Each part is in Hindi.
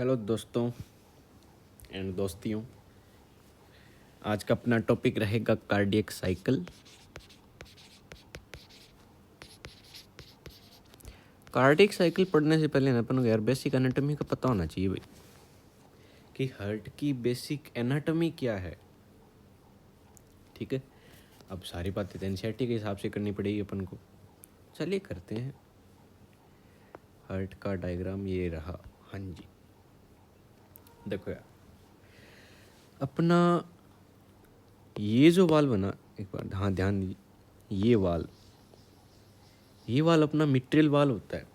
हेलो दोस्तों एंड दोस्तियों। आज का अपना टॉपिक रहेगा कार्डियक साइकिल। कार्डियक साइकिल पढ़ने से पहले ना अपन को यार बेसिक एनाटॉमी का पता होना चाहिए भाई, कि हार्ट की बेसिक एनाटॉमी क्या है। ठीक है, अब सारी बातें तो एनसीईआरटी के हिसाब से करनी पड़ेगी अपन को। चलिए करते हैं। हार्ट का डायग्राम ये रहा। हाँ जी, देखो यार, अपना ये जो वाल बना, एक बार हाँ ध्यान दीजिए, ये वाल अपना मिट्रियल वाल होता है,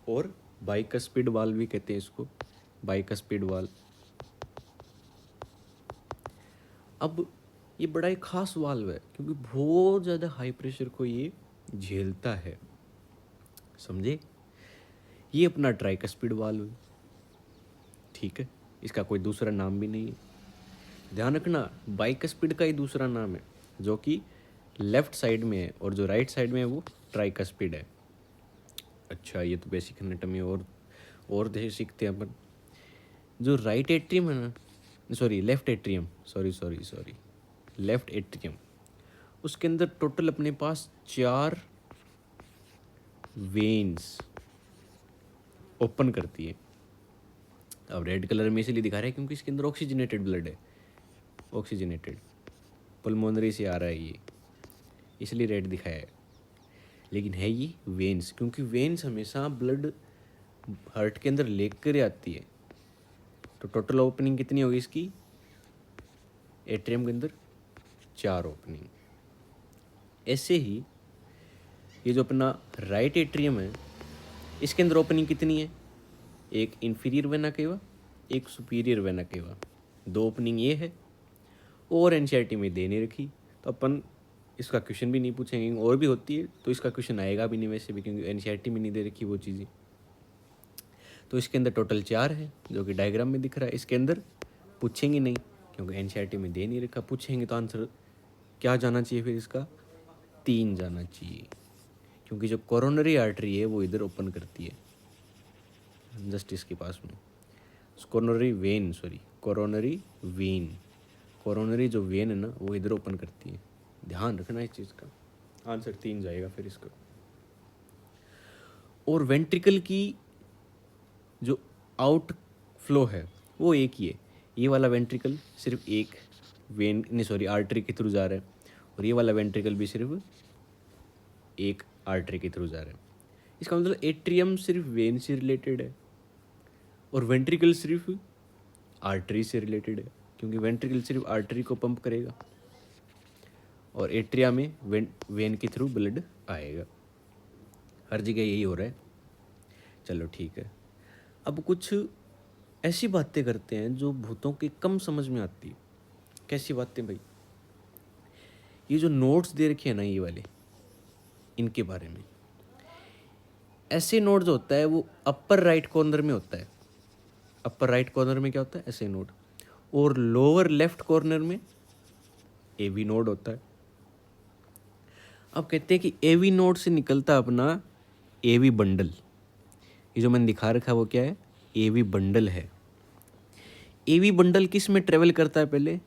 और बाइकस्पिड वाल भी कहते हैं इसको, बाइकस्पिड वाल। अब ये बड़ा ही खास वाल्व है क्योंकि बहुत ज़्यादा हाई प्रेशर को ये झेलता है, समझे। ये अपना ट्राइकस्पिड वाल्व है, ठीक है, इसका कोई दूसरा नाम भी नहीं है। ध्यान रखना, बाइकस्पिड का ही दूसरा नाम है जो कि लेफ्ट साइड में है, और जो राइट साइड में है वो ट्राइकस्पिड है। अच्छा, ये तो बेसिक एनाटॉमी और देख सीखते हैं अपन। जो राइट एट्रियम है ना, sorry left atrium, sorry left atrium, उसके अंदर टोटल अपने पास 4 वेन्स ओपन करती है। अब रेड कलर में इसलिए दिखा रहा है क्योंकि इसके अंदर ऑक्सीजनेटेड ब्लड है, ऑक्सीजनेटेड पल्मोनरी से आ रहा है ये, इसलिए रेड दिखाया है। लेकिन है ये वेन्स, क्योंकि वेन्स हमेशा ब्लड हार्ट के अंदर लेकर आती है। तो टोटल ओपनिंग कितनी होगी इसकी, एट्रियम के अंदर 4 ओपनिंग। ऐसे ही ये जो अपना राइट एट्रियम है, इसके अंदर ओपनिंग कितनी है, एक इंफीरियर वेना केवा, एक सुपीरियर वेना केवा, 2 ओपनिंग ये है। और एनसीईआरटी में दे नहीं रखी, तो अपन इसका क्वेश्चन भी नहीं पूछेंगे। और भी होती है तो इसका क्वेश्चन आएगा भी नहीं वैसे भी, क्योंकि एनसीईआरटी में नहीं दे रखी वो चीज़ें। तो इसके अंदर टोटल 4 है जो कि डायग्राम में दिख रहा है। इसके अंदर पूछेंगे नहीं क्योंकि एनसीईआरटी में दे नहीं रखा। पूछेंगे तो आंसर क्या जाना चाहिए फिर इसका, 3 जाना चाहिए, क्योंकि जो कोरोनरी आर्टरी है वो इधर ओपन करती है, जस्ट इसके पास में। कोरोनरी वेन, कोरोनरी जो वेन है ना वो इधर ओपन करती है। ध्यान रखना इस चीज़ का, आंसर 3 जाएगा फिर इसका। और वेंट्रिकल की जो आउट फ्लो है वो एक ही है। ये वाला वेंट्रिकल सिर्फ एक वेन नहीं सॉरी आर्टरी के थ्रू जा रहा है, और ये वाला वेंट्रिकल भी सिर्फ एक आर्टरी के थ्रू जा रहा है। इसका मतलब एट्रियम सिर्फ वेन से रिलेटेड है और वेंट्रिकल सिर्फ आर्टरी से रिलेटेड है, क्योंकि वेंट्रिकल सिर्फ आर्टरी को पंप करेगा और एट्रिया में वेन के थ्रू ब्लड आएगा। हर जगह यही हो रहा है। चलो ठीक है, अब कुछ ऐसी बातें करते हैं जो भूतों की कम समझ में आती है। कैसी बातें भाई, ये जो नोट्स दे रखे हैं ना ये वाले, इनके बारे में। ऐसे नोट जो होता है वो अपर राइट कॉर्नर में होता है। अपर राइट कॉर्नर में क्या होता है, ऐसे नोड, और लोअर लेफ्ट कॉर्नर में एवी नोड होता है। अब कहते हैं कि एवी नोड से निकलता अपना एवी बंडल। ये जो मैंने दिखा रखा है वो क्या है, एवी बंडल है। एवी बंडल किस में ट्रेवल करता है, पहले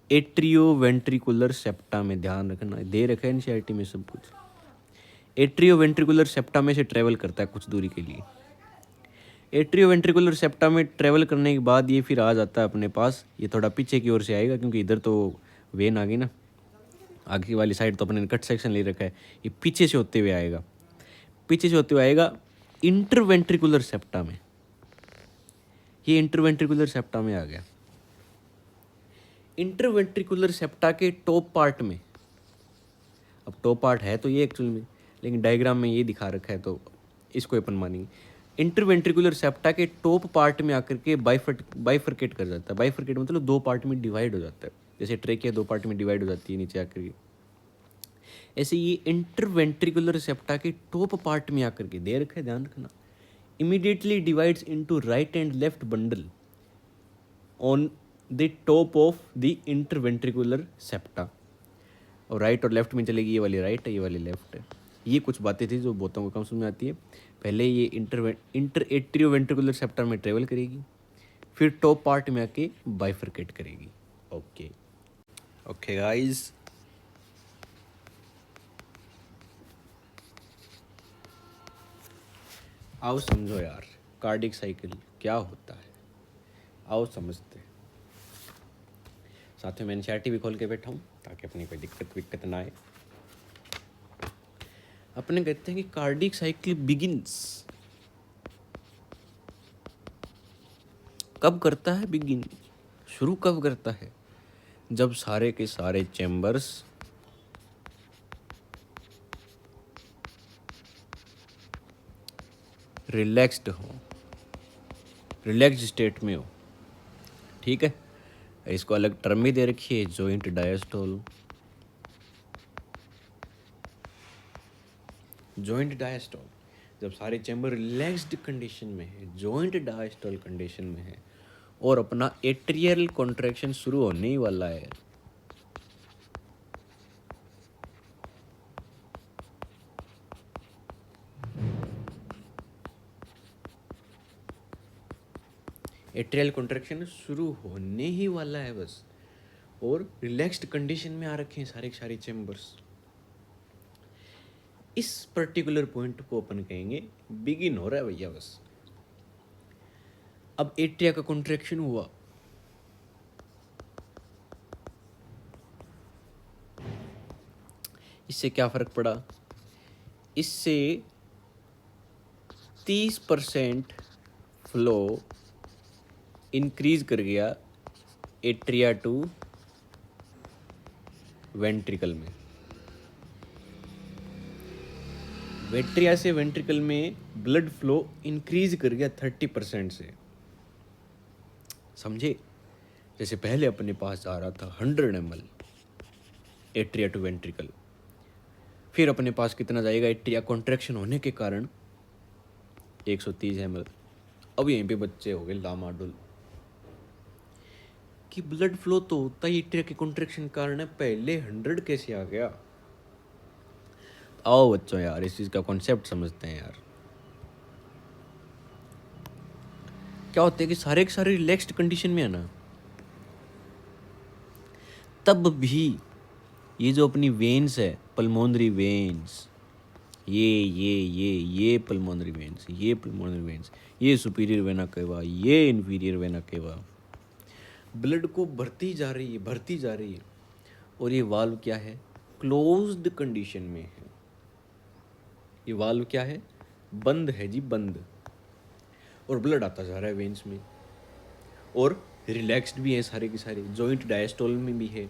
एट्रियो वेंट्रिकुलर सेप्टा में। ध्यान रखना, दे रखा है एनसीईआरटी में सब कुछ। एट्रियो वेंट्रिकुलर सेप्टा में से ट्रेवल करता है कुछ दूरी के लिए। एट्रियो वेंट्रिकुलर सेप्टा में ट्रेवल करने के बाद ये फिर आ जाता है अपने पास, ये थोड़ा पीछे की ओर से आएगा क्योंकि इधर तो वेन आ गई ना, आगे वाली साइड तो अपने कट सेक्शन ले रखा है। ये पीछे से होते हुए आएगा, पीछे से होते हुए आएगा इंटरवेंट्रिकुलर सेप्टा में। ये इंटरवेंट्रिकुलर सेप्टा में आ गया। इंटरवेंट्रिकुलर सेप्टा के टॉप पार्ट में, अब टॉप पार्ट है तो ये एक्चुअल में, लेकिन डायग्राम में ये दिखा रखा है तो इसको अपन मानेंगे। इंटरवेंट्रिकुलर सेप्टा के टॉप पार्ट में आकर के बाइफरकेट कर जाता है। बाइफरकेट मतलब 2 पार्ट में डिवाइड हो जाता है, जैसे ट्रेकिया 2 पार्ट में डिवाइड हो जाती है नीचे आकर के। ऐसे ये इंटरवेंट्रिकुलर सेप्टा के टॉप पार्ट में आकर के, दे रखा है ध्यान रखना, immediately divides into right and left bundle on the top of the interventricular septa. और राइट और लेफ्ट में चलेगी, ये वाली राइट है ये वाली लेफ्ट है। ये कुछ बातें थी जो बहुतों को कम समझ में आती है। पहले ये इंटर एट्रियो वेंट्रिकुलर सेप्टा में ट्रेवल करेगी, फिर टॉप पार्ट में आके बाइफरकेट करेगी। ओके ओके गाइस, आओ समझो यार कार्डिक साइकिल क्या होता है, आओ समझते हैं। साथ में मैं एनसीईआरटी भी खोल के बैठा हूँ ताकि अपनी कोई दिक्कत विक्कत ना आए। अपने कहते हैं कि कार्डिक साइकिल बिगिंस, कब करता है बिगिन, शुरू कब करता है, जब सारे के सारे चैम्बर्स रिलैक्स्ड हो, रिलैक्स्ड स्टेट में हो। ठीक है, इसको अलग टर्म भी दे रखी है, जॉइंट डायस्टोल। जॉइंट डायस्टोल जब सारे चैम्बर रिलैक्स्ड कंडीशन में है, जॉइंट डायस्टोल कंडीशन में है और अपना एट्रियल कॉन्ट्रैक्शन शुरू होने ही वाला है। एट्रियल कॉन्ट्रैक्शन शुरू होने ही वाला है बस, और रिलैक्स्ड कंडीशन में आ रखे हैं सारे के सारे चैम्बर्स। इस पर्टिकुलर पॉइंट को अपन कहेंगे बिगिन हो रहा है भैया बस। अब एट्रिया का कॉन्ट्रैक्शन हुआ, इससे क्या फर्क पड़ा, इससे 30% फ्लो इंक्रीज कर गया एट्रिया टू वेंट्रिकल में। वेट्रिया से वेंट्रिकल में ब्लड फ्लो इंक्रीज कर गया 30% से। समझे, जैसे पहले अपने पास आ रहा था 100 ml एट्रिया टू वेंट्रिकल, फिर अपने पास कितना जाएगा एट्रिया कॉन्ट्रैक्शन होने के कारण 130 ml। अब यहीं पे बच्चे हो गए लामाडुल कि ब्लड फ्लो तो होता ही एट्रिया के कॉन्ट्रैक्शन कारण है, पहले 100 कैसे आ गया। आओ बच्चों यार इस चीज का कॉन्सेप्ट समझते हैं यार। क्या होता है कि सारे के सारे रिलैक्स्ड कंडीशन में है ना, तब भी ये जो अपनी वेन्स है पल्मोनरी वेन्स, ये पल्मोनरी वेन्स, ये पल्मोनरी वेन्स, ये सुपीरियर वेना केवा, ये इन्फीरियर वेना केवा, ब्लड को भरती जा रही है, भरती जा रही है। और ये वाल्व क्या है, क्लोज्ड कंडीशन में है। ये वाल्व क्या है, बंद है जी, बंद। और ब्लड आता जा रहा है वेन्स में, और रिलैक्स्ड भी है सारे के सारे। जॉइंट डायस्टोल में भी है,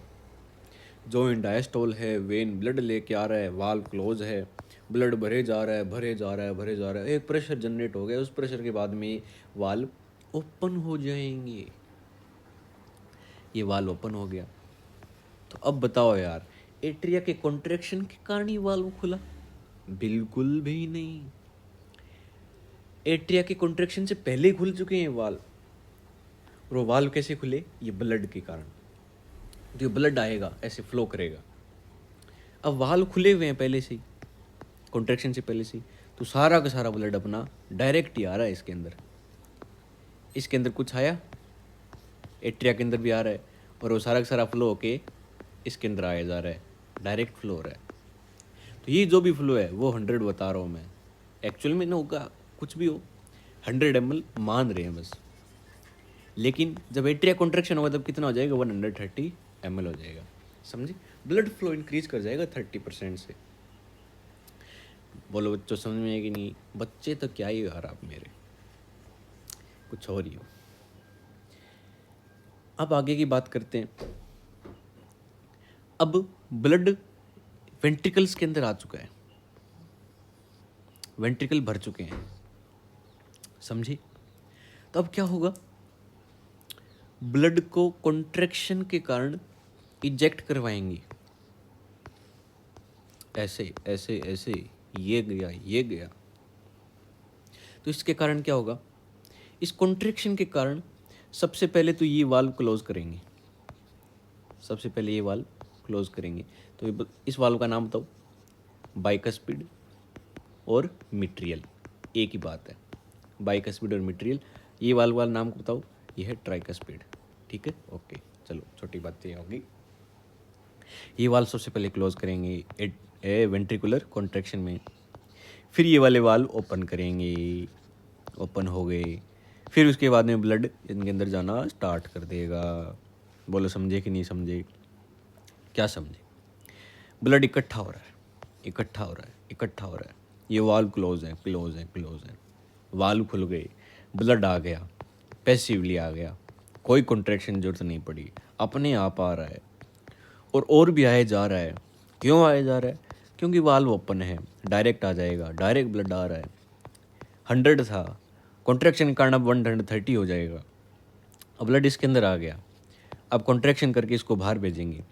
जॉइंट डायस्टोल है, वेन ब्लड लेके आ रहा है, वाल्व क्लोज है, ब्लड भरे जा रहा है, भरे जा रहा है, भरे जा रहा है। एक प्रेशर जनरेट हो गया, उस प्रेशर के बाद में वाल्व ओपन हो जाएंगे। ये वाल्व ओपन हो गया तो अब बताओ यार, एट्रिया के कॉन्ट्रैक्शन के कारण ही वाल्व खुला? बिल्कुल भी नहीं, एट्रिया के कॉन्ट्रैक्शन से पहले ही खुल चुके हैं वाल्व। और वो वाल्व कैसे खुले, ये ब्लड के कारण। तो ये ब्लड आएगा ऐसे फ्लो करेगा। अब वाल्व खुले हुए हैं पहले से ही, कॉन्ट्रैक्शन से पहले से ही, तो सारा का सारा ब्लड अपना डायरेक्ट ही आ रहा है इसके अंदर। इसके अंदर कुछ आया, एट्रिया के अंदर भी आ रहा है, और वो सारा का सारा फ्लो होके इसके अंदर आया जा रहा है, डायरेक्ट फ्लो हो रहा है। तो ये जो भी फ्लो है वो 100 बता रहा हूँ मैं, एक्चुअल में ना होगा कुछ भी हो, 100 ml मान रहे हैं बस। लेकिन जब एट्रिया कॉन्ट्रैक्शन होगा तब कितना हो जाएगा, 130 ml हो जाएगा। समझे, ब्लड फ्लो इंक्रीज कर जाएगा 30% से। बोलो बच्चों समझ में है कि नहीं? बच्चे तो क्या ही यार आप मेरे, कुछ और ही हो। अब आगे की बात करते हैं। अब ब्लड वेंट्रिकल्स के अंदर आ चुका है, वेंट्रिकल भर चुके हैं, समझे? तो अब क्या होगा, ब्लड को कॉन्ट्रैक्शन के कारण इजेक्ट करवाएंगे, ऐसे ऐसे ऐसे, ये गया ये गया। तो इसके कारण क्या होगा, इस कॉन्ट्रैक्शन के कारण सबसे पहले तो ये वाल्व क्लोज करेंगे, सबसे पहले ये वाल्व क्लोज करेंगे। तो इस वाल्व का नाम बताओ, बाइकस्पिड और मिट्रियल, एक ही बात है, बाइकस्पिड और मिट्रियल। ये वाल्व का नाम बताओ, ये है ट्राइकस्पिड। ठीक है, ओके, चलो छोटी बातें होगी। ये वाल्व सबसे पहले क्लोज करेंगे वेंट्रिकुलर कॉन्ट्रैक्शन में, फिर ये वाले वाल्व ओपन करेंगे, ओपन हो गए, फिर उसके बाद में ब्लड इनके अंदर जाना स्टार्ट कर देगा। बोलो समझे कि नहीं समझे? क्या समझे? ब्लड इकट्ठा हो रहा है, इकट्ठा हो रहा है, इकट्ठा हो रहा है। ये वाल्व क्लोज है, क्लोज है, क्लोज है। वाल्व खुल गए, ब्लड आ गया, पैसिवली आ गया, कोई कॉन्ट्रैक्शन की जरूरत नहीं पड़ी, अपने आप आ रहा है। और भी आए जा रहा है। क्यों आए जा रहा है? क्योंकि वाल्व ओपन है, डायरेक्ट आ जाएगा, डायरेक्ट ब्लड आ रहा है। 100 था, कॉन्ट्रैक्शन के कारण अब 130 हो जाएगा। अब ब्लड इसके अंदर आ गया, अब कॉन्ट्रैक्शन करके इसको बाहर भेजेंगे।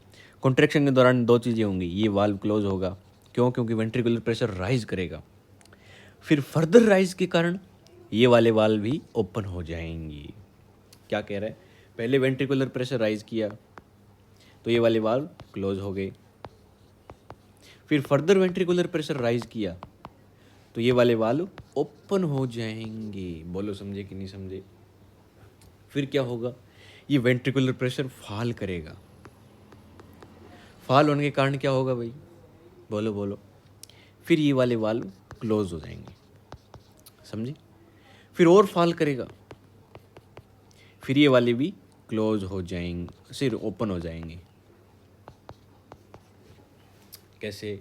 कॉन्ट्रैक्शन के दौरान दो चीज़ें होंगी, ये वाल्व क्लोज होगा, क्यों? क्योंकि वेंट्रिकुलर प्रेशर राइज करेगा। फिर फर्दर राइज के कारण ये वाले वाल्व भी ओपन हो जाएंगे। क्या कह रहा है? पहले वेंट्रिकुलर प्रेशर राइज किया तो ये वाले वाल्व क्लोज हो गए, फिर फर्दर वेंट्रिकुलर प्रेशर राइज किया तो ये वाले वाल्व ओपन हो जाएंगे। बोलो समझे कि नहीं समझे? फिर क्या होगा? ये वेंट्रिकुलर प्रेशर फॉल करेगा। फॉल होने के कारण क्या होगा भाई? बोलो बोलो। फिर ये वाले वाल्व क्लोज हो जाएंगे, समझे? फिर और फॉल करेगा, फिर ये वाले भी क्लोज हो जाएंगे, फिर ओपन हो जाएंगे। कैसे?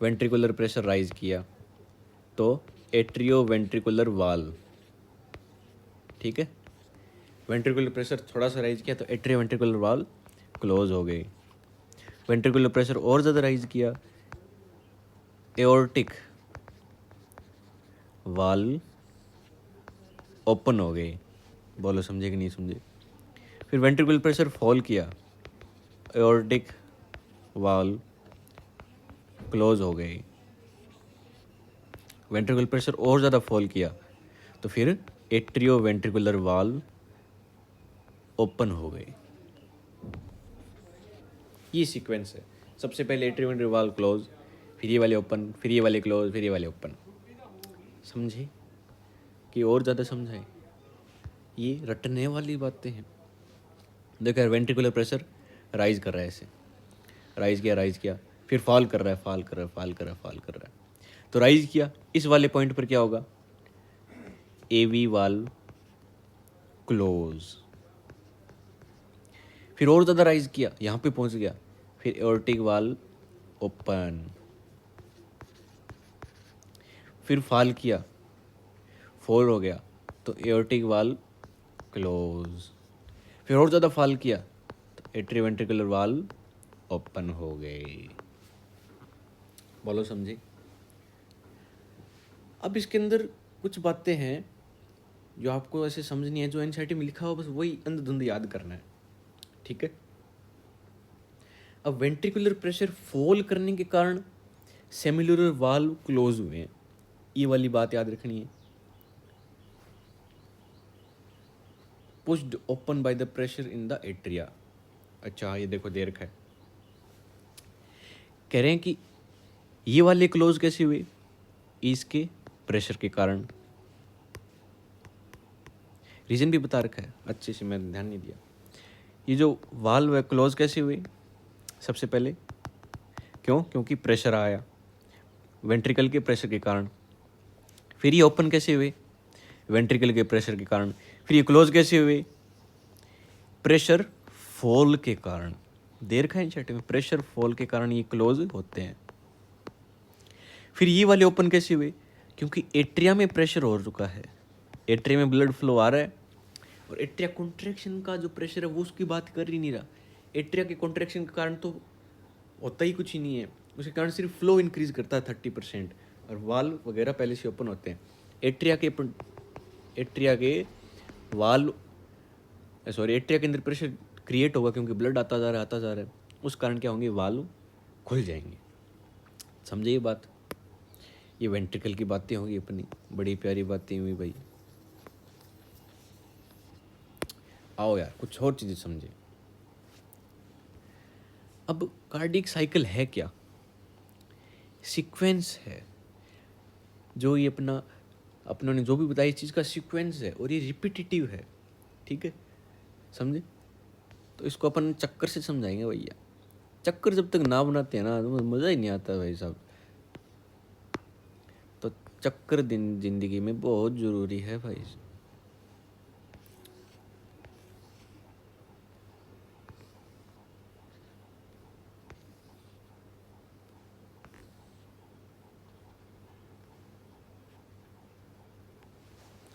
वेंट्रिकुलर प्रेशर राइज किया तो एट्रियो वेंट्रिकुलर वाल्व, ठीक है, वेंट्रिकुलर प्रेशर थोड़ा सा राइज किया तो एट्रियो वेंट्रिकुलर वाल्व क्लोज हो गए। वेंट्रिकुलर प्रेशर और ज़्यादा राइज किया, एओर्टिक वाल्व ओपन हो गए। बोलो समझे कि नहीं समझे? फिर वेंट्रिकुलर प्रेशर फॉल किया, एओर्टिक वाल्व क्लोज हो गए। वेंट्रिकुलर प्रेशर और ज़्यादा फॉल किया तो फिर एट्रियो वेंट्रिकुलर वाल्व ओपन हो गए। ये सीक्वेंस है। सबसे पहले एट्रियो वेंट्रिकुलर वाल्व क्लोज, फिर ये वाले ओपन, फिर ये वाले क्लोज, फिर ये वाले ओपन। समझे कि और ज़्यादा समझाएं? ये रटने वाली बातें हैं। देखो यार, वेंट्रिकुलर प्रेशर राइज कर रहा है, ऐसे राइज किया, फिर फॉल कर रहा है, फॉल कर रहा है, फॉल कर रहा है, फॉल कर रहा है। तो राइज किया, इस वाले पॉइंट पर क्या होगा? एवी वाल्व क्लोज। फिर और ज़्यादा राइज किया, यहाँ पे पहुँच गया, फिर एओर्टिक वाल्व ओपन। फिर फॉल किया, फॉल हो गया तो एओर्टिक वाल्व क्लोज। फिर और ज़्यादा फॉल किया तो एट्रियोवेंट्रिकुलर वाल्व ओपन हो गए। बोलो समझे? अब इसके अंदर कुछ बातें हैं जो आपको ऐसे समझनी है, जो एनसीईआरटी में लिखा हो बस वही अंधाधुंध याद करना है, ठीक है? अब वेंट्रिकुलर प्रेशर फॉल करने के कारण सेमिलुलर वाल्व क्लोज हुए हैं, ये वाली बात याद रखनी है। Pushed open by the pressure in the atria. अच्छा, ये देखो दे रखा है। कह रहे हैं कि ये वाले क्लोज कैसे हुए? इसके प्रेशर के कारण। रीजन भी बता रखा है, अच्छे से मैंने ध्यान नहीं दिया। ये जो वाल्व है क्लोज कैसे हुए? सबसे पहले क्यों? क्योंकि प्रेशर आया, वेंट्रिकल के प्रेशर के कारण। फिर ये ओपन कैसे हुए? वेंट्रिकल के प्रेशर के कारण। फिर ये क्लोज कैसे हुए? प्रेशर फॉल के कारण। दे रखा है एनसीईआरटी में, प्रेशर फॉल के कारण ये क्लोज होते हैं। फिर ये वाले ओपन कैसे हुए? क्योंकि एट्रिया में प्रेशर हो चुका है, एट्रिया में ब्लड फ्लो आ रहा है, और एट्रिया कॉन्ट्रैक्शन का जो प्रेशर है वो उसकी बात कर ही नहीं रहा। एट्रिया के कॉन्ट्रैक्शन के कारण तो होता ही कुछ ही नहीं है, उसके कारण सिर्फ फ्लो इंक्रीज करता है 30%, और वाल्व वगैरह पहले से ओपन होते हैं। एट्रिया के वाल्व एट्रिया के अंदर प्रेशर क्रिएट होगा क्योंकि ब्लड आता जा रहा है, उस कारण क्या होंगे? वाल्व खुल जाएंगे। समझे ये बात? ये वेंट्रिकल की बातें होंगी अपनी, बड़ी प्यारी बातें हुई भाई। आओ यार, कुछ और चीज़ें समझे। अब कार्डियक साइकिल है क्या? सीक्वेंस है जो ये अपना अपनों ने जो भी बताया इस चीज़ का सीक्वेंस है और ये रिपीटिटिव है, ठीक है, समझे। तो इसको अपन चक्कर से समझाएंगे भैया। चक्कर जब तक ना बनाते हैं ना तो मज़ा ही नहीं आता भाई साहब। तो चक्कर दिन जिंदगी में बहुत ज़रूरी है भाई।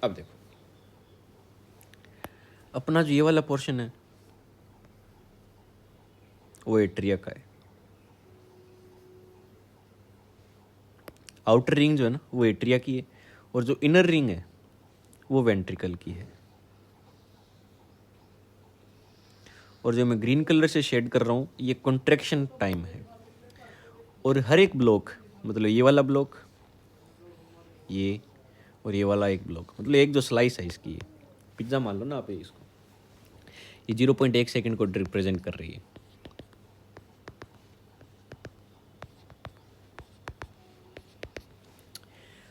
अब देखो अपना जो ये वाला पोर्शन है वो एट्रिया का है, आउटर रिंग जो है ना वो एट्रिया की है, और जो इनर रिंग है वो वेंट्रिकल की है। और जो मैं ग्रीन कलर से शेड कर रहा हूँ ये कॉन्ट्रैक्शन टाइम है। और हर एक ब्लॉक, मतलब ये वाला ब्लॉक, ये और ये वाला एक ब्लॉक, मतलब एक जो स्लाइस है इसकी, पिज्ज़ा मान लो ना आप इसको, ये 0.1 सेकंड को रिप्रेजेंट कर रही है।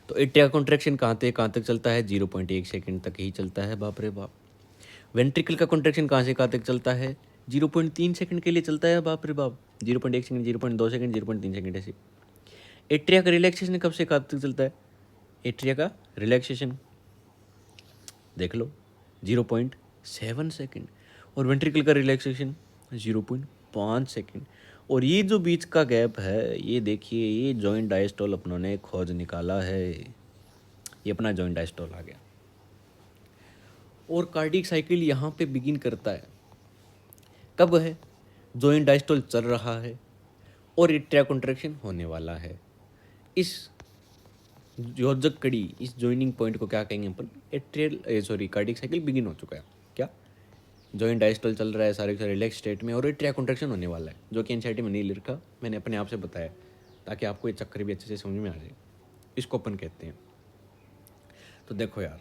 तो एट्रिया कॉन्ट्रैक्शन कहाँ तक चलता है, 0.1 सेकंड तक ही चलता है, बाप रे बाप। वेंट्रिकल का कॉन्ट्रैक्शन कहाँ से कहाँ तक चलता है, 0.3 सेकंड के लिए चलता है, बाप रे बाप। 0.1 सेकंड, 0.2 सेकंड, 0.3 सेकंड ऐसे। एट्रिया का रिलैक्सेशन कब से कब तक चलता है, एट्रिया का रिलैक्सेशन देख लो 0.7 सेकंड, और वेंट्रिकल का रिलैक्सेशन 0.5 सेकंड। और ये जो बीच का गैप है ये देखिए, ये जॉइंट डायस्टोल अपनों ने खोज निकाला है, ये अपना जॉइंट डायस्टोल आ गया। और कार्डियक साइकिल यहाँ पे बिगिन करता है कब है, जॉइंट डायस्टोल चल रहा है और एट्रिया कॉन्ट्रैक्शन होने वाला है। इस योजक कड़ी, इस जॉइनिंग पॉइंट को क्या कहेंगे अपन, एट्रियल कार्डियक साइकिल बिगिन हो चुका है। क्या, जॉइंट डायस्टोल चल रहा है सारे रिलैक्स स्टेट में और एट्रिया कॉन्ट्रैक्शन होने वाला है, जो कि एनसीईआरटी में नहीं लिखा, मैंने अपने आप से बताया ताकि आपको ये चक्कर भी अच्छे से समझ में आ जाए। इसको अपन कहते हैं। तो देखो यार,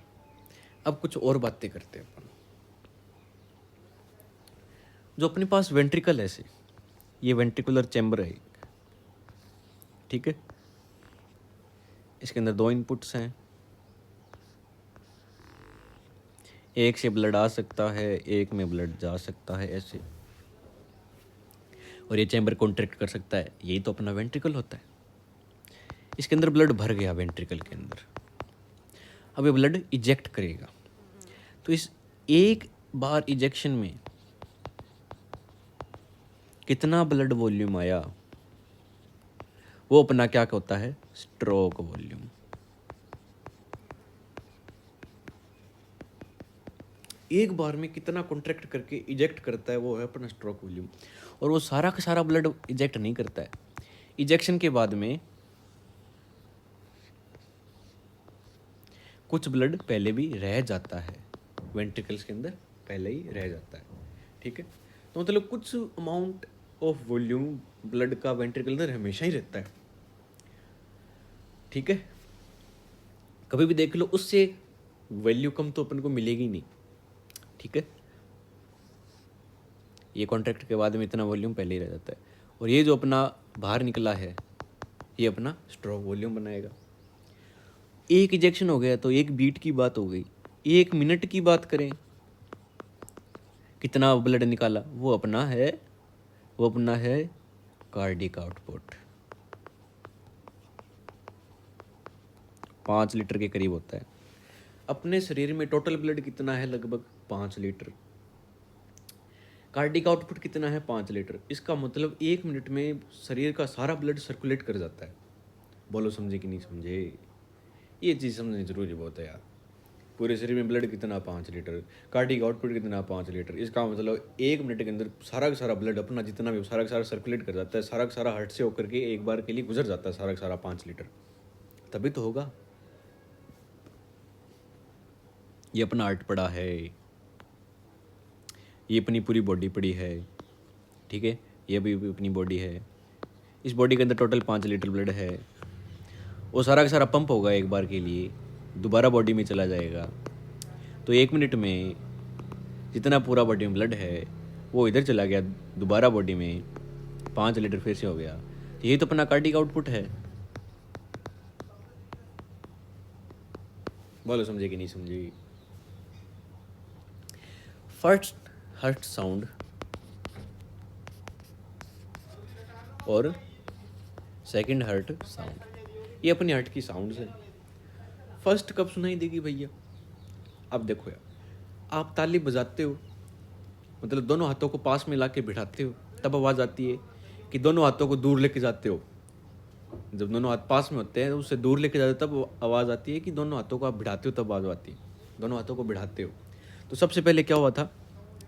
अब कुछ और बातें करते हैं अपन। जो अपने पास वेंट्रिकल है से, ये वेंट्रिकुलर चैम्बर है, ठीक है। इसके अंदर दो इनपुट्स हैं, एक से ब्लड आ सकता है, एक में ब्लड जा सकता है ऐसे, और ये चैम्बर कॉन्ट्रैक्ट कर सकता है, यही तो अपना वेंट्रिकल होता है। इसके अंदर ब्लड भर गया वेंट्रिकल के अंदर, अब ये ब्लड इजेक्ट करेगा। तो इस एक बार इजेक्शन में कितना ब्लड वॉल्यूम आया, वो अपना क्या होता है, स्ट्रोक वॉल्यूम। एक बार में कितना कॉन्ट्रैक्ट करके इजेक्ट करता है वो है अपना स्ट्रोक वॉल्यूम। और वो सारा का सारा ब्लड इजेक्ट नहीं करता है, इजेक्शन के बाद में कुछ ब्लड पहले भी रह जाता है, वेंट्रिकल्स के अंदर पहले ही रह जाता है, ठीक है। तो मतलब कुछ अमाउंट ऑफ वॉल्यूम ब्लड का वेंट्रिकल अंदर हमेशा ही रहता है, ठीक है। कभी भी देख लो उससे वैल्यू कम तो अपन को मिलेगी नहीं, ठीक है। ये कॉन्ट्रैक्ट के बाद में इतना वॉल्यूम पहले ही रह जाता है, और ये जो अपना बाहर निकला है ये अपना स्ट्रोक वॉल्यूम बनाएगा। एक इजेक्शन हो गया तो एक बीट की बात हो गई। एक मिनट की बात करें, कितना ब्लड निकाला, वो अपना है कार्डिक आउटपुट, 5 लीटर के करीब होता है। अपने शरीर में टोटल ब्लड कितना है, लगभग 5 लीटर। कार्डिक आउटपुट कितना है, 5 लीटर। इसका मतलब 1 मिनट में शरीर का सारा ब्लड सर्कुलेट कर जाता है। बोलो समझे कि नहीं समझे, ये चीज़ समझनी जरूरी बहुत है यार। पूरे शरीर में ब्लड कितना, 5 लीटर, कार्डिक आउटपुट कितना, 5 लीटर। इसका मतलब 1 मिनट के अंदर सारा का सारा ब्लड अपना जितना भी सारा का सारा सर्कुलेट कर जाता है, सारा का सारा हार्ट से होकर के एक बार के लिए गुजर जाता है, सारा का सारा 5 लीटर, तभी तो होगा। ये अपना हार्ट पड़ा है, ये अपनी पूरी बॉडी पड़ी है, ठीक है, ये भी अपनी बॉडी है। इस बॉडी के अंदर टोटल 5 लीटर ब्लड है, वो सारा का सारा पंप होगा एक बार के लिए, दोबारा बॉडी में चला जाएगा। तो 1 मिनट में जितना पूरा बॉडी में ब्लड है वो इधर चला गया, दोबारा बॉडी में 5 लीटर फिर से हो गया। तो यही तो अपना कार्डिक आउटपुट है। बोलो समझे कि नहीं समझे। फर्स्ट हर्ट साउंड और सेकंड हर्ट साउंड, ये अपनी हर्ट की साउंड्स है। फर्स्ट कब सुनाई देगी भैया? अब देखो यार, आप ताली बजाते हो, मतलब दोनों हाथों को पास में ला के बिठाते हो, तब आवाज़ आती है। कि दोनों हाथों को दूर लेके जाते हो, जब दोनों हाथ पास में होते हैं तो उससे दूर लेके जाते हो तब आवाज़ आती है। कि दोनों हाथों को आप बिठाते हो तब आवाज़ आती है, दोनों हाथों को बिठाते हो। तो सबसे पहले क्या हुआ था,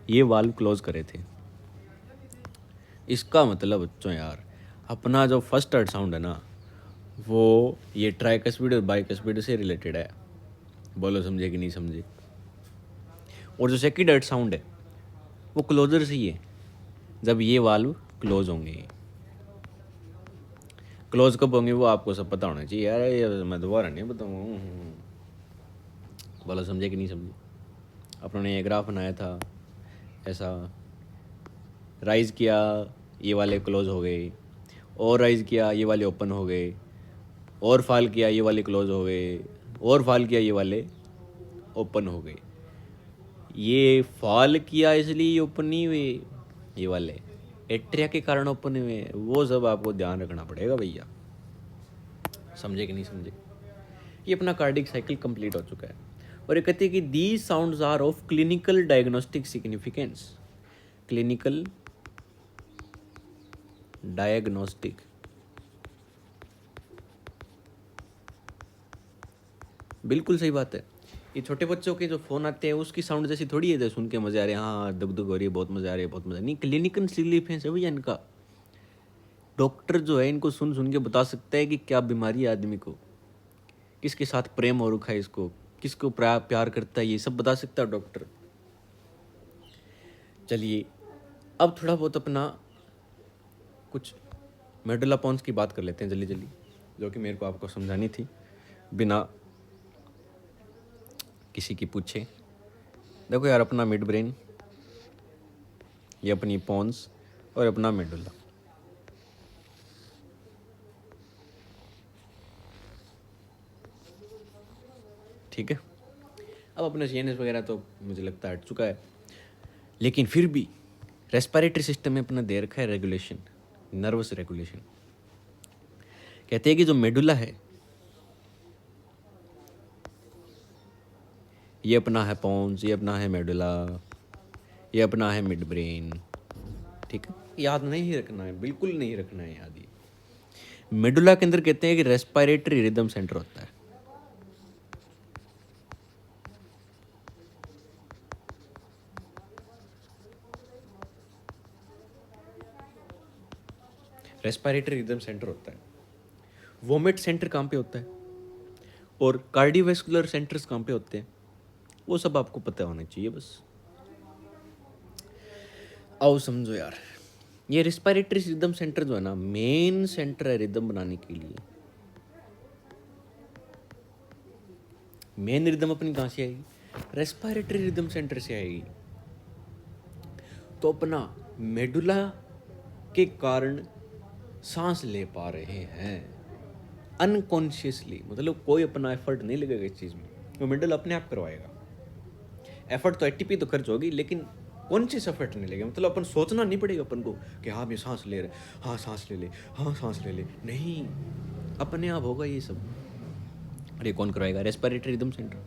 ये वाल्व क्लोज करे थे। इसका मतलब बच्चों यार, अपना जो फर्स्ट हर्ट साउंड है ना, वो ये ट्राइकस्पिड और बाइकस्पिड से रिलेटेड है। बोलो समझे कि नहीं समझे। और जो सेकंड हर्ट साउंड है वो क्लोजर से ही है, जब ये वाल्व क्लोज होंगे। क्लोज कब होंगे वो आपको सब पता होना चाहिए यार, ये मैं दोबारा नहीं बताऊँ। बोलो समझे कि नहीं समझे। अपनों ने ये ग्राफ बनाया था, ऐसा राइज किया ये वाले क्लोज हो गए, और राइज किया ये वाले ओपन हो गए, और फॉल किया ये वाले क्लोज हो गए, और फॉल किया ये वाले ओपन हो गए। ये फॉल किया इसलिए ओपन नहीं हुए, ये वाले एट्रिया के कारण ओपन हुए, वो सब आपको ध्यान रखना पड़ेगा भैया। समझे कि नहीं समझे। ये अपना कार्डिक साइकिल कंप्लीट हो चुका है। और ये कहती है कि these sounds are of clinical diagnostic significance. Clinical diagnostic, बिल्कुल सही बात है। ये छोटे बच्चों के जो फ़ोन आते हैं उसकी साउंड जैसी थोड़ी है, सुन के मज़े आ रहे हैं, हाँ दुग दुग हो रही है, बहुत मज़ा आ रही है, बहुत मज़ा नहीं। क्लिनिकल सिग्निफिकेंस है भैया इनका। डॉक्टर जो है इनको सुन सुन के बता सकता है कि क्या बीमारी है आदमी को, किसके साथ प्रेम हो रखा है इसको, किसको प्यार करता है, ये सब बता सकता है डॉक्टर। चलिए अब थोड़ा बहुत अपना कुछ मेडुला पॉन्स की बात कर लेते हैं जल्दी जल्दी, जो कि मेरे को आपको समझानी थी बिना किसी की पूछे। देखो यार, अपना मिड ब्रेन, ये अपनी पॉन्स और अपना मेडुला, ठीक है। अब अपना सीएनएस वगैरह तो मुझे लगता है हट चुका है, लेकिन फिर भी रेस्पिरेटरी सिस्टम में अपना दे रखा है रेगुलेशन, नर्वस रेगुलेशन। कहते हैं कि जो मेडुला है ये अपना है पॉन्स, ये अपना है मेडुला, ये अपना है मिड ब्रेन, ठीक है। याद नहीं रखना है, बिल्कुल नहीं रखना है याद। ये मेडुला के अंदर कहते हैं कि रेस्पिरेटरी रिदम सेंटर होता है। रेस्पिरेटरी रिदम सेंटर होता है। वोमिट सेंटर कहाँ पे होता है और कार्डियोवैस्कुलर सेंटर्स कहाँ पे होते हैं, वो सब आपको पता होना चाहिए बस। आओ समझो यार, ये रेस्पिरेटरी रिदम सेंटर जो है ना, मेन सेंटर है रिदम बनाने के लिए। मेन रिदम अपनी कहाँ से आएगी, रेस्पिरेटरी रिदम सेंटर से आएगी। तो अपना मेडुला के कारण सांस ले पा रहे हैं अनकॉन्शियसली, मतलब कोई अपना एफर्ट नहीं लगेगा इस चीज़ में, वो मेडुला अपने आप करवाएगा। एफर्ट तो एटीपी तो खर्च होगी, लेकिन कॉन्शियस एफर्ट नहीं लगेगा, मतलब अपन सोचना नहीं पड़ेगा अपन को कि हाँ मैं सांस ले रहे, हाँ सांस ले ले, हाँ सांस ले ले, नहीं, अपने आप होगा ये सब। अरे कौन करवाएगा, रेस्पिरेटरी रिदम सेंटर।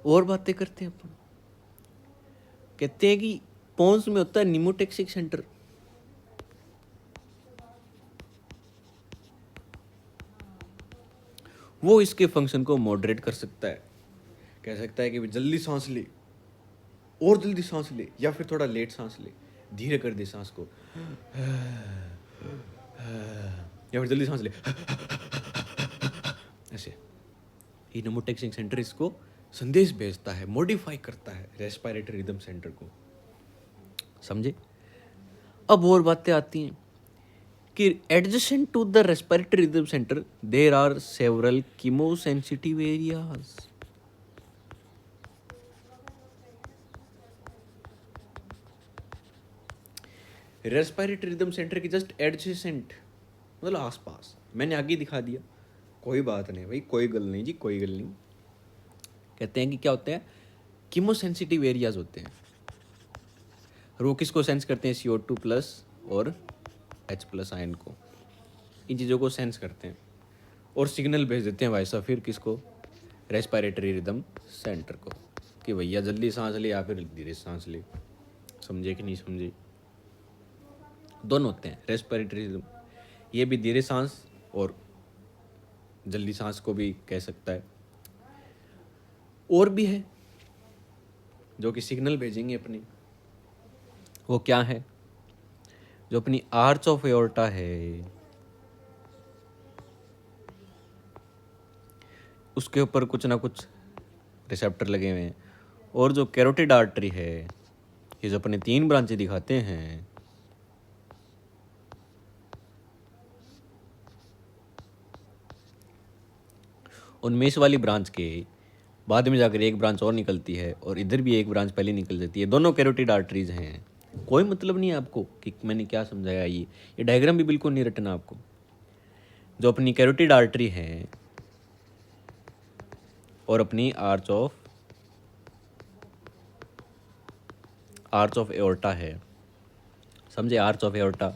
और बातें करते हैं अपन, कहते हैं कि पोन्स में होता है निमोटेक्सिक सेंटर। वो इसके फंक्शन को मॉडरेट कर सकता है, कह सकता है कि जल्दी सांस ले और जल्दी सांस ले, या फिर थोड़ा लेट सांस ले, धीरे कर दे सांस को, या फिर जल्दी सांस ले, ऐसे। ये निमोटेक्सिक सेंटर इसको संदेश भेजता है, मॉडिफाई करता है रेस्पिरेटरी रिदम सेंटर को, समझे। अब और बातें आती हैं कि adjacent to the respiratory rhythm centre there are several chemosensitive areas. Respiratory rhythm centre की जस्ट एडजेसेंट, मतलब आसपास, मैंने आगे दिखा दिया, कोई बात नहीं भाई, कोई गल नहीं जी, कोई गल नहीं। कहते हैं कि क्या होते हैं, कीमोसेंसिटिव एरियाज होते हैं। और वो किसको सेंस करते हैं, CO2 प्लस और H+ आयन को, इन चीज़ों को सेंस करते हैं और सिग्नल भेज देते हैं भाई साहब फिर किसको, रेस्पिरेटरी रिदम सेंटर को, कि भैया जल्दी सांस ले या फिर धीरे सांस ले। समझे कि नहीं समझे? दोनों होते हैं रेस्पिरेटरी रिदम, ये भी धीरे सांस और जल्दी सांस को भी कह सकता है। और भी है जो कि सिग्नल भेजेंगे अपनी, वो क्या है, जो अपनी आर्च ऑफ एओर्टा है उसके ऊपर कुछ ना कुछ रिसेप्टर लगे हुए हैं। और जो कैरोटिड आर्टरी है, ये जो अपने 3 ब्रांचें दिखाते हैं, उनमें इस वाली ब्रांच के बाद में जाकर एक ब्रांच और निकलती है और इधर भी एक ब्रांच पहले निकल जाती है। दोनों कैरोटिड आर्टरीज हैं। कोई मतलब नहीं है आपको कि मैंने क्या समझाया, ये डायग्राम भी बिल्कुल नहीं रटना आपको। जो अपनी कैरोटिड आर्टरी है और अपनी आर्च ऑफ एओर्टा है, समझे, आर्च ऑफ एओर्टा।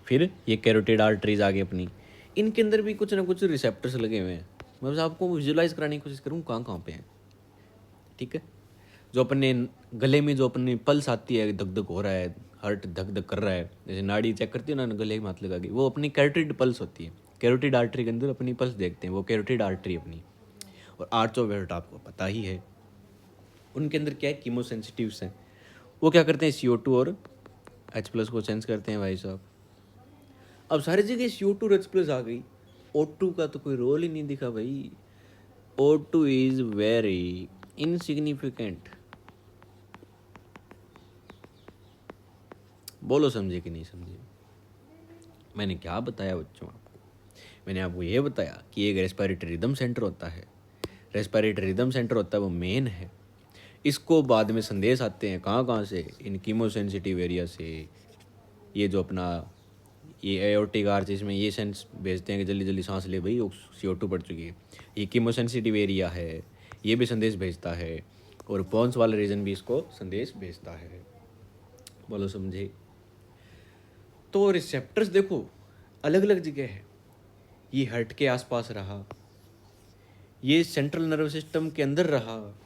फिर ये कैरोटिड आर्टरीज आगे अपनी, इनके अंदर भी कुछ ना कुछ रिसेप्टर्स लगे हुए हैं। मैं बस आपको विजुलाइज कराने की कोशिश करूँ कहाँ कहाँ पे हैं, ठीक है। जो अपने गले में जो अपनी पल्स आती है, धक धक हो रहा है, हार्ट धक धक कर रहा है, जैसे नाड़ी चेक करती है ना गले में हाथ लगा के, वो अपनी कैरोटिड पल्स होती है। कैरोटिड आर्टरी के अंदर अपनी पल्स देखते हैं, वो कैरोटिड आर्टरी अपनी। और आर्च ऑफ एओर्टा आपको पता ही है, उनके अंदर क्या है, कीमोसेंसिटिव्स हैं। वो क्या करते हैं, CO2 और H+ को सेंस करते हैं भाई साहब। अब सारी जगह CO2 और H+ आ गई, O2 का तो कोई रोल ही नहीं दिखा भाई। O2 is very insignificant. बोलो समझे कि नहीं समझे? मैंने क्या बताया बच्चों आपको? मैंने आपको ये बताया कि एक रेस्पिरेटरी रिदम सेंटर होता है। रेस्पिरेटरी रिदम सेंटर होता है, वो मेन है। इसको बाद में संदेश आते हैं कहाँ कहाँ से, इन कीमोसेंसिटिव एरिया से। ये जो अपना ये एओर्टिक आर्च, इसमें ये सेंस भेजते हैं कि जल्दी जल्दी सांस ले भाई, CO2 बढ़ चुकी है। ये कीमोसेंसिटिव एरिया है, ये भी संदेश भेजता है। और पोन्स वाला रीजन भी इसको संदेश भेजता है। बोलो समझे? तो रिसेप्टर्स देखो अलग अलग जगह है। ये हार्ट के आसपास रहा, ये सेंट्रल नर्व सिस्टम के अंदर रहा,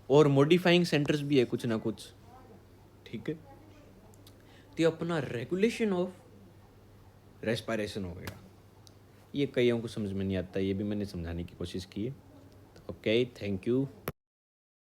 और मॉडिफाइंग सेंटर्स भी है कुछ ना कुछ, ठीक है। तो अपना रेगुलेशन ऑफ रेस्पिरेशन हो गया। ये कईयों को समझ में नहीं आता, ये भी मैंने समझाने की कोशिश की है। Okay, thank you.